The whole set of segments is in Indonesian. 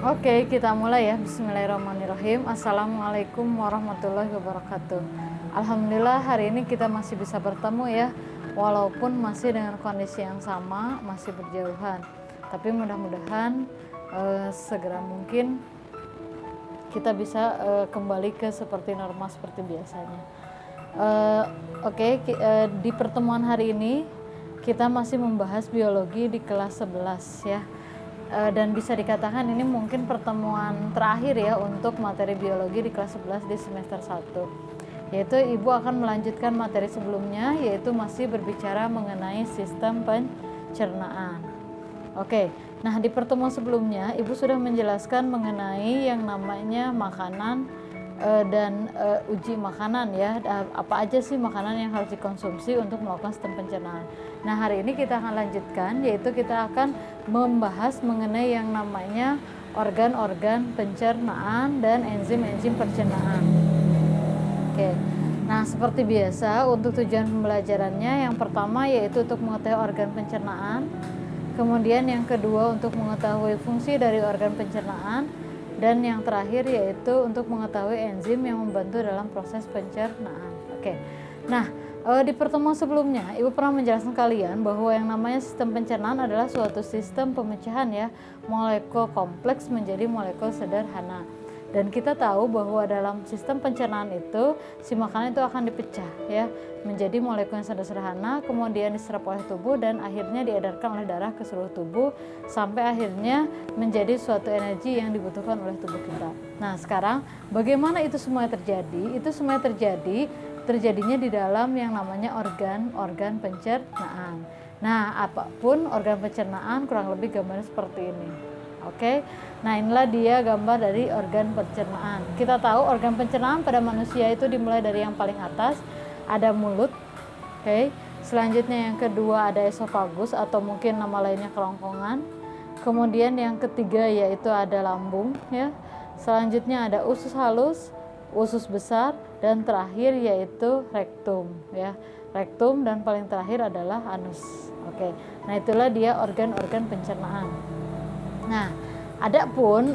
Oke, kita mulai ya. Bismillahirrahmanirrahim. Assalamualaikum warahmatullahi wabarakatuh. Alhamdulillah hari ini kita masih bisa bertemu ya, walaupun masih dengan kondisi yang sama, masih berjauhan. Tapi mudah-mudahan segera mungkin kita bisa kembali ke seperti normal seperti biasanya. Di pertemuan hari ini kita masih membahas biologi di kelas 11 ya. Dan bisa dikatakan ini mungkin pertemuan terakhir ya untuk materi biologi di kelas 11 di semester 1. Yaitu Ibu akan melanjutkan materi sebelumnya, yaitu masih berbicara mengenai sistem pencernaan. Oke, nah di pertemuan sebelumnya Ibu sudah menjelaskan mengenai yang namanya makanan dan uji makanan ya, apa aja sih makanan yang harus dikonsumsi untuk melakukan sistem pencernaan. Nah hari ini kita akan lanjutkan, yaitu kita akan membahas mengenai yang namanya organ-organ pencernaan dan enzim-enzim pencernaan. Oke, nah seperti biasa untuk tujuan pembelajarannya yang pertama yaitu untuk mengetahui organ pencernaan, kemudian yang kedua untuk mengetahui fungsi dari organ pencernaan, dan yang terakhir yaitu untuk mengetahui enzim yang membantu dalam proses pencernaan. Oke. Nah, di pertemuan sebelumnya Ibu pernah menjelaskan kalian bahwa yang namanya sistem pencernaan adalah suatu sistem pemecahan ya, molekul kompleks menjadi molekul sederhana. Dan kita tahu bahwa dalam sistem pencernaan itu si makanan itu akan dipecah ya menjadi molekul yang sederhana, kemudian diserap oleh tubuh dan akhirnya diedarkan oleh darah ke seluruh tubuh sampai akhirnya menjadi suatu energi yang dibutuhkan oleh tubuh kita. Nah sekarang bagaimana itu semua terjadi? Itu semua terjadinya di dalam yang namanya organ-organ pencernaan. Nah apapun organ pencernaan kurang lebih gambarnya seperti ini. Oke, nah inilah dia gambar dari organ pencernaan. Kita tahu organ pencernaan pada manusia itu dimulai dari yang paling atas, ada mulut. Oke, selanjutnya yang kedua ada esofagus atau mungkin nama lainnya kerongkongan. Kemudian yang ketiga yaitu ada lambung ya. Selanjutnya ada usus halus, usus besar, dan terakhir yaitu rektum ya. Rektum dan paling terakhir adalah anus. Oke, nah itulah dia organ-organ pencernaan. Nah, adapun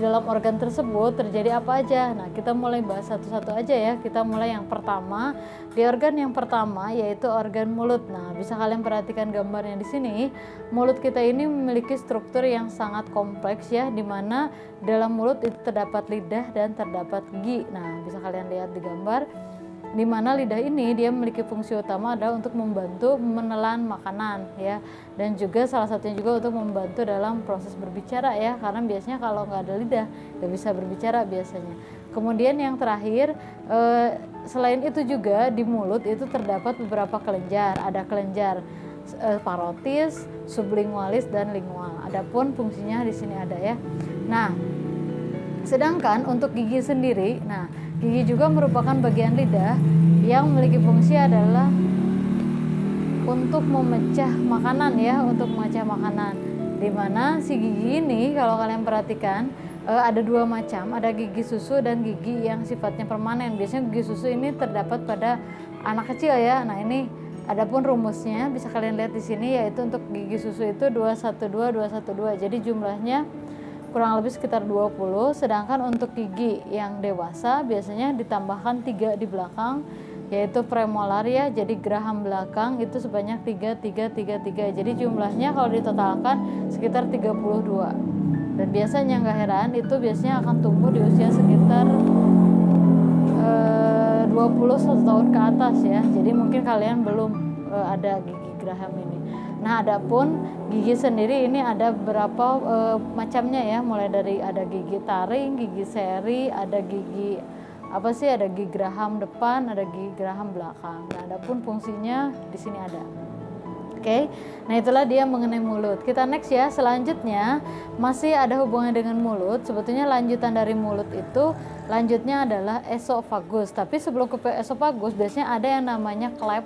dalam organ tersebut terjadi apa aja? Nah, kita mulai bahas satu-satu aja ya. Kita mulai yang pertama. Di organ yang pertama yaitu organ mulut. Nah, bisa kalian perhatikan gambarnya di sini. Mulut kita ini memiliki struktur yang sangat kompleks ya, di mana dalam mulut itu terdapat lidah dan terdapat gigi. Nah, bisa kalian lihat di gambar. Di mana lidah ini dia memiliki fungsi utama adalah untuk membantu menelan makanan ya, dan juga salah satunya juga untuk membantu dalam proses berbicara ya, karena biasanya kalau nggak ada lidah nggak bisa berbicara biasanya. Kemudian yang terakhir selain itu juga di mulut itu terdapat beberapa kelenjar, ada kelenjar parotis, sublingualis, dan lingual. Adapun fungsinya di sini ada ya. Nah, sedangkan untuk gigi sendiri, nah gigi juga merupakan bagian lidah yang memiliki fungsi adalah untuk memecah makanan ya, untuk memecah makanan. Dimana si gigi ini kalau kalian perhatikan ada dua macam, ada gigi susu dan gigi yang sifatnya permanen. Biasanya gigi susu ini terdapat pada anak kecil ya. Nah ini adapun rumusnya bisa kalian lihat di sini, yaitu untuk gigi susu itu 212 212. Jadi jumlahnya kurang lebih sekitar 20, sedangkan untuk gigi yang dewasa biasanya ditambahkan 3 di belakang, yaitu premolar ya, jadi geraham belakang itu sebanyak 3. Jadi jumlahnya kalau ditotalkan sekitar 32. Dan biasanya nggak heran itu biasanya akan tumbuh di usia sekitar 21 tahun ke atas ya. Jadi mungkin kalian belum ada gigi geraham ini. Nah, adapun gigi sendiri ini ada beberapa macamnya ya, mulai dari ada gigi taring, gigi seri, ada gigi ada gigi geraham depan, ada gigi geraham belakang. Nah, adapun fungsinya di sini ada. Oke. Nah, itulah dia mengenai mulut. Kita next ya. Selanjutnya masih ada hubungannya dengan mulut. Sebetulnya lanjutan dari mulut itu lanjutnya adalah esofagus. Tapi sebelum ke esofagus biasanya ada yang namanya klep.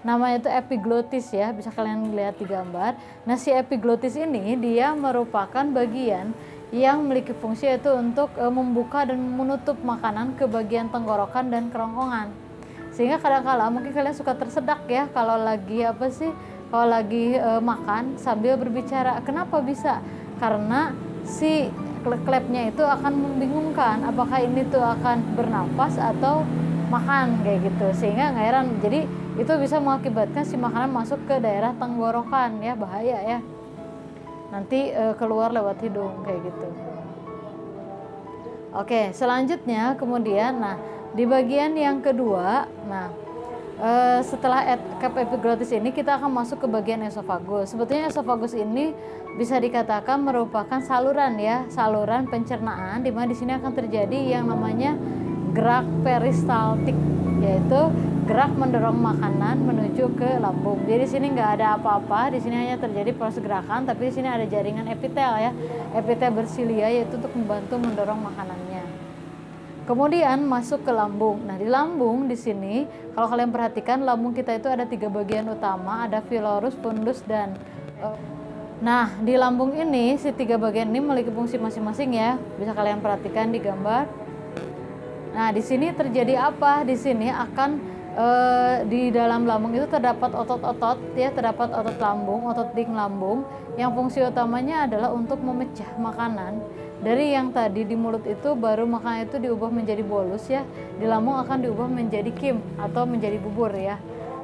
Namanya itu epiglotis ya, bisa kalian lihat di gambar. Nah si epiglotis ini dia merupakan bagian yang memiliki fungsi yaitu untuk membuka dan menutup makanan ke bagian tenggorokan dan kerongkongan. Sehingga kadang-kala mungkin kalian suka tersedak ya kalau lagi makan sambil berbicara. Kenapa bisa? Karena si klepnya itu akan membingungkan apakah ini tuh akan bernapas atau makan kayak gitu, sehingga nggak heran jadi itu bisa mengakibatkan si makanan masuk ke daerah tenggorokan ya, bahaya ya, nanti keluar lewat hidung kayak gitu. Oke, selanjutnya kemudian nah di bagian yang kedua, nah setelah cup epiglottis ini kita akan masuk ke bagian esofagus. Sebetulnya esofagus ini bisa dikatakan merupakan saluran ya, saluran pencernaan, di mana di sini akan terjadi yang namanya gerak peristaltik, yaitu gerak mendorong makanan menuju ke lambung. Jadi di sini nggak ada apa-apa, di sini hanya terjadi proses gerakan, tapi di sini ada jaringan epitel ya, epitel bersilia, yaitu untuk membantu mendorong makanannya. Kemudian masuk ke lambung. Nah di lambung di sini kalau kalian perhatikan lambung kita itu ada 3 bagian utama, ada pylorus, fundus dan nah di lambung ini si 3 bagian ini memiliki fungsi masing-masing ya. Bisa kalian perhatikan di gambar. Nah di sini terjadi apa? Di sini akan di dalam lambung itu terdapat otot-otot ya, terdapat otot lambung, otot ding lambung yang fungsi utamanya adalah untuk memecah makanan. Dari yang tadi di mulut itu baru makanan itu diubah menjadi bolus ya, di lambung akan diubah menjadi kim atau menjadi bubur ya.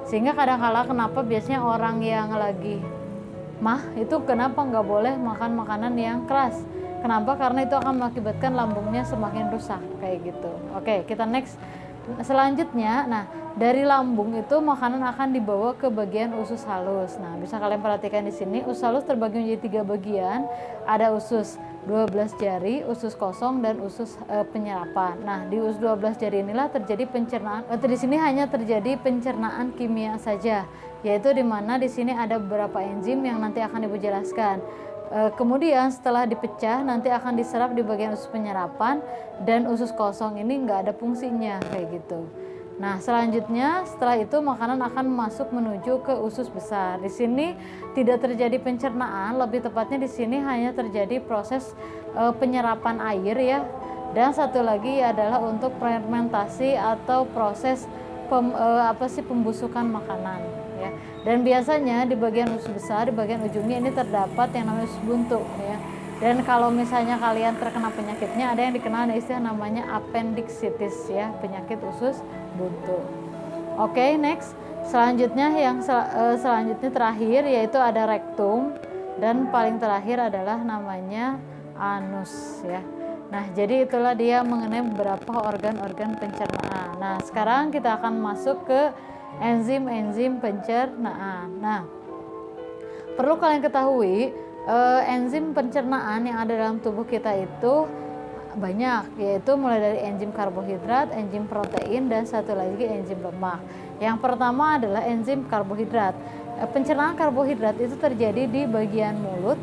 Sehingga kadang-kala kenapa biasanya orang yang lagi itu kenapa nggak boleh makan makanan yang keras? Kenapa? Karena itu akan mengakibatkan lambungnya semakin rusak kayak gitu. Oke, kita next. Selanjutnya, nah dari lambung itu makanan akan dibawa ke bagian usus halus. Nah bisa kalian perhatikan di sini usus halus terbagi menjadi 3 bagian. Ada usus 12 jari, usus kosong, dan usus penyerapan. Nah di usus 12 jari inilah terjadi pencernaan. Di sini hanya terjadi pencernaan kimia saja, yaitu di mana di sini ada beberapa enzim yang nanti akan Ibu jelaskan. Kemudian setelah dipecah nanti akan diserap di bagian usus penyerapan, dan usus kosong ini nggak ada fungsinya kayak gitu. Nah selanjutnya setelah itu makanan akan masuk menuju ke usus besar. Di sini tidak terjadi pencernaan, lebih tepatnya di sini hanya terjadi proses penyerapan air ya. Dan satu lagi adalah untuk fermentasi atau proses pembusukan makanan ya. Dan biasanya di bagian usus besar, di bagian ujungnya ini terdapat yang namanya usus buntu ya. Dan kalau misalnya kalian terkena penyakitnya, ada yang dikenal istilah namanya appendicitis ya, penyakit usus buntu. Oke, next. Selanjutnya yang selanjutnya terakhir yaitu ada rektum, dan paling terakhir adalah namanya anus ya. Nah, jadi itulah dia mengenai beberapa organ-organ pencernaan. Nah, sekarang kita akan masuk ke enzim-enzim pencernaan. Nah, perlu kalian ketahui enzim pencernaan yang ada dalam tubuh kita itu banyak, yaitu mulai dari enzim karbohidrat, enzim protein, dan satu lagi enzim lemak. Yang pertama adalah enzim karbohidrat. Pencernaan karbohidrat itu terjadi di bagian mulut,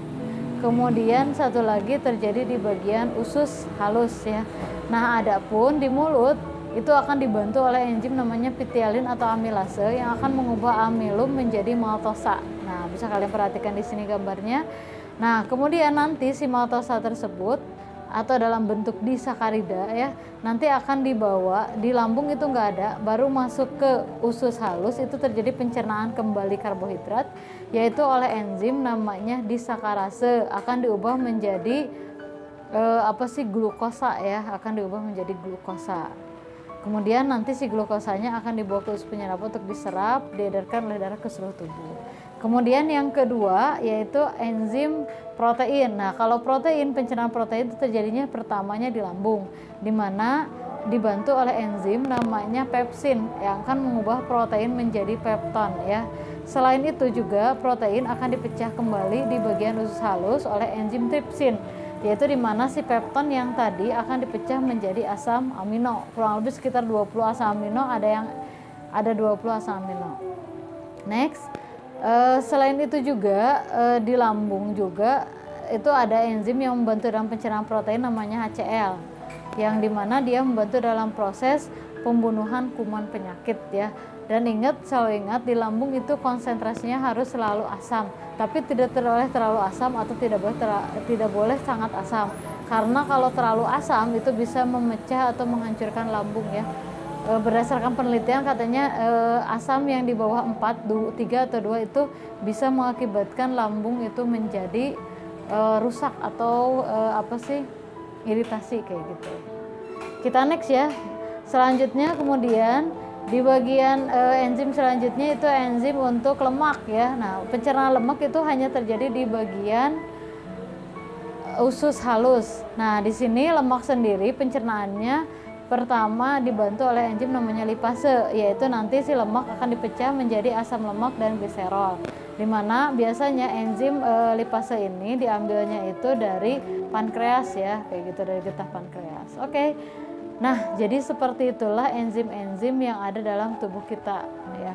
kemudian satu lagi terjadi di bagian usus halus ya. Nah, adapun di mulut itu akan dibantu oleh enzim namanya pitialin atau amilase yang akan mengubah amilum menjadi maltosa. Nah, bisa kalian perhatikan di sini gambarnya. Nah, kemudian nanti si maltosa tersebut atau dalam bentuk disakarida ya, nanti akan dibawa di lambung itu nggak ada, baru masuk ke usus halus itu terjadi pencernaan kembali karbohidrat, yaitu oleh enzim namanya disakarase, akan diubah menjadi glukosa ya, akan diubah menjadi glukosa. Kemudian nanti si glukosanya akan dibawa ke usus penyerapan untuk diserap, diedarkan oleh darah ke seluruh tubuh. Kemudian yang kedua yaitu enzim protein. Nah, kalau protein, pencernaan protein itu terjadinya pertamanya di lambung, di mana dibantu oleh enzim namanya pepsin yang akan mengubah protein menjadi pepton ya. Selain itu juga protein akan dipecah kembali di bagian usus halus oleh enzim tripsin, yaitu di mana si pepton yang tadi akan dipecah menjadi asam amino. Kurang lebih sekitar 20 asam amino, ada 20 asam amino. Next. Selain itu juga di lambung juga itu ada enzim yang membantu dalam pencernaan protein namanya HCl, yang dimana dia membantu dalam proses pembunuhan kuman penyakit ya. Dan selalu ingat di lambung itu konsentrasinya harus selalu asam, tapi tidak boleh terlalu asam atau tidak boleh sangat asam, karena kalau terlalu asam itu bisa memecah atau menghancurkan lambung ya. Berdasarkan penelitian katanya asam yang di bawah 4, 3 atau 2 itu bisa mengakibatkan lambung itu menjadi rusak atau iritasi kayak gitu. Kita next ya. Selanjutnya kemudian di bagian enzim selanjutnya itu enzim untuk lemak ya. Nah, pencernaan lemak itu hanya terjadi di bagian usus halus. Nah, di sini lemak sendiri pencernaannya pertama dibantu oleh enzim namanya lipase, yaitu nanti si lemak akan dipecah menjadi asam lemak dan gliserol. Dimana biasanya enzim lipase ini diambilnya itu dari pankreas ya, kayak gitu, dari getah pankreas. Oke. Nah, jadi seperti itulah enzim-enzim yang ada dalam tubuh kita ya.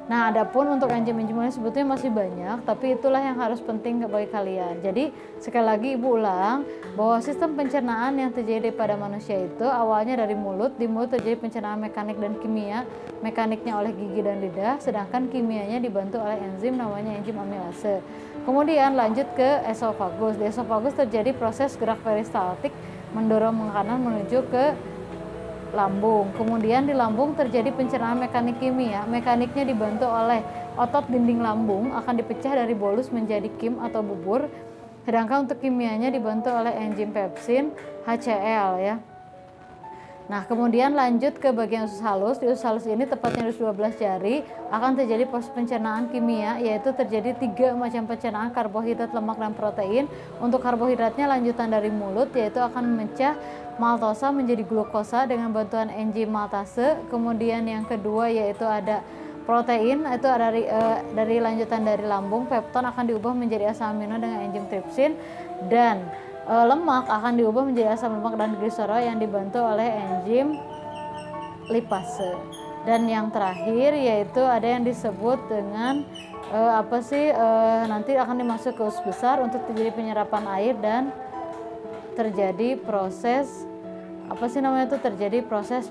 Nah, adapun untuk enzim-enzim lain sebetulnya masih banyak, tapi itulah yang harus penting bagi kalian. Jadi, sekali lagi Ibu ulang bahwa sistem pencernaan yang terjadi pada manusia itu awalnya dari mulut. Di mulut terjadi pencernaan mekanik dan kimia, mekaniknya oleh gigi dan lidah, sedangkan kimianya dibantu oleh enzim namanya enzim amilase. Kemudian lanjut ke esofagus. Di esofagus terjadi proses gerak peristaltik mendorong makanan menuju ke lambung. Kemudian di lambung terjadi pencernaan mekanik kimia. Mekaniknya dibantu oleh otot dinding lambung, akan dipecah dari bolus menjadi kim atau bubur. Sedangkan untuk kimianya dibantu oleh enzim pepsin HCl ya. Nah, kemudian lanjut ke bagian usus halus. Di usus halus ini tepatnya di 12 jari akan terjadi proses pencernaan kimia, yaitu terjadi 3 macam pencernaan karbohidrat, lemak, dan protein. Untuk karbohidratnya lanjutan dari mulut, yaitu akan memecah maltosa menjadi glukosa dengan bantuan enzim maltase. Kemudian yang kedua yaitu ada protein, itu dari lanjutan dari lambung. Pepton akan diubah menjadi asam amino dengan enzim tripsin, dan lemak akan diubah menjadi asam lemak dan gliserol yang dibantu oleh enzim lipase. Dan yang terakhir yaitu ada yang disebut dengan nanti akan dimasuk ke usus besar untuk terjadi penyerapan air dan terjadi proses terjadi proses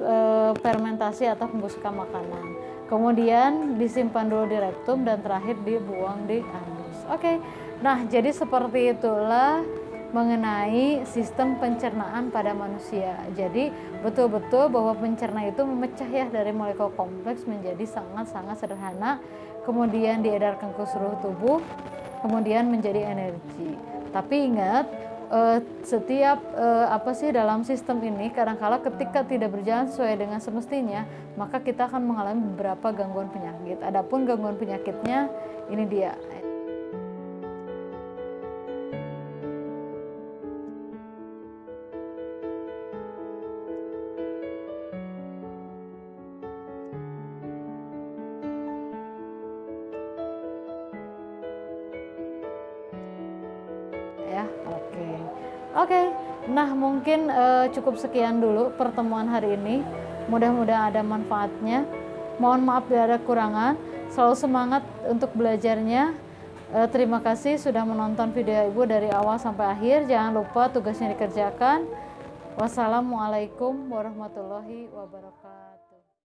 fermentasi atau pembusukan makanan. Kemudian disimpan dulu di rektum dan terakhir dibuang di anus. Oke. Nah, jadi seperti itulah mengenai sistem pencernaan pada manusia. Jadi betul-betul bahwa pencerna itu memecah ya dari molekul kompleks menjadi sangat-sangat sederhana, kemudian diedarkan ke seluruh tubuh, kemudian menjadi energi. Tapi ingat, setiap dalam sistem ini kadangkala ketika tidak berjalan sesuai dengan semestinya, maka kita akan mengalami beberapa gangguan penyakit. Adapun gangguan penyakitnya ini dia. Ya, oke. Nah, mungkin cukup sekian dulu pertemuan hari ini. Mudah-mudahan ada manfaatnya. Mohon maaf bila ada kekurangan. Selalu semangat untuk belajarnya. Terima kasih sudah menonton video Ibu dari awal sampai akhir. Jangan lupa tugasnya dikerjakan. Wassalamualaikum warahmatullahi wabarakatuh.